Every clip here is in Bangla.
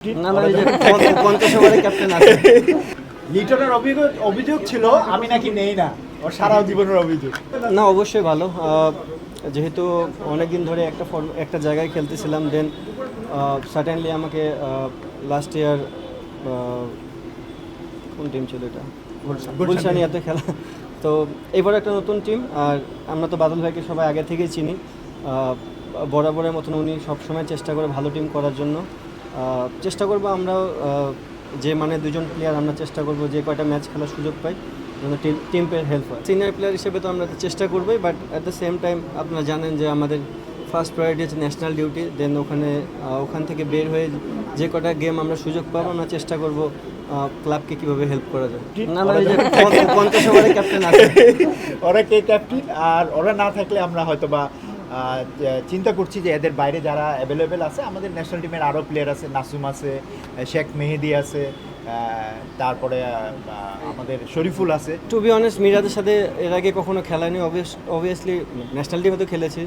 না না, এই যে 50 ওভারে ক্যাপ্টেন আছে। লিটনের অভিযোগ ছিল আমি নাকি নেই না, ওর সারা জীবনের অভিযোগ। না, অবশ্যই ভালো। যেহেতু অনেকদিন ধরে একটা জায়গায় খেলতেছিলাম, দেন সার্টেনলি আমাকে লাস্ট ইয়ার কোন টিম ছিল এটা, গুলশানিয়াতে খেলা। তো এবার একটা নতুন টিম, আর আমরা তো বাদল ভাইকে সবাই আগে থেকেই চিনি। বরাবরের মতন উনি সবসময় চেষ্টা করে ভালো টিম করার জন্য। চেষ্টা করবো আমরাও, যে মানে দুজন প্লেয়ার আমরা চেষ্টা করবো যে কয়টা ম্যাচ খেলার সুযোগ পাই যেন টিমের হেল্প হয়। সিনিয়র প্লেয়ার হিসেবে তো আমরা চেষ্টা করবোই, but at the same time আপনারা জানেন যে আমাদের ফার্স্ট প্রায়োরিটি হচ্ছে ন্যাশনাল ডিউটি। দেন ওখান থেকে বের হয়ে যে কটা গেম আমরা সুযোগ পাবো, আমরা চেষ্টা করবো ক্লাবকে কীভাবে হেল্প করা যায়। না না, এই যে 50 ওভারে ক্যাপ্টেন আছে। ওরা কে ক্যাপ্টেন, আর ওরা না থাকলে আমরা হয়তো বা চিন্তা করছি যে এদের বাইরে যারা অ্যাভেলেবেল আছে, আমাদের ন্যাশনাল টিমের আরও প্লেয়ার আছে, নাসুম আছে, শেখ মেহেদি আছে, তারপরে আমাদের শরীফুল আছে। টু বি অনেস্ট, মিরাজের সাথে এর আগে কখনো খেলায়নি। অবভিয়াসলি ন্যাশনাল টিমে তো খেলেছি,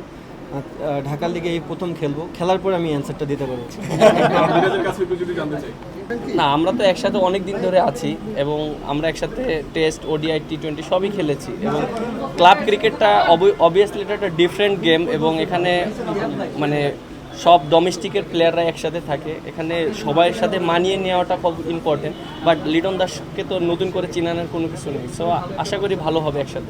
ঢাকার লিগে এই প্রথম খেলবো। খেলার পর আমি অ্যান্সারটা দিতে পারবো। না, আমরা তো একসাথে অনেক দিন ধরে আছি এবং আমরা একসাথে টেস্ট, ওডিআই, টি20 সবই খেলেছি এবং ক্লাব ক্রিকেটটা অবভিয়াসলি এটা একটা ডিফারেন্ট গেম এবং এখানে মানে সব ডোমেস্টিকের প্লেয়াররা একসাথে থাকে, এখানে সবার সাথে মানিয়ে নেওয়াটা খুব ইম্পর্টেন্ট। বাট লিটন দাসকে তো নতুন করে চিনানোর কোনো কিছু নেই, সো আশা করি ভালো হবে একসাথে।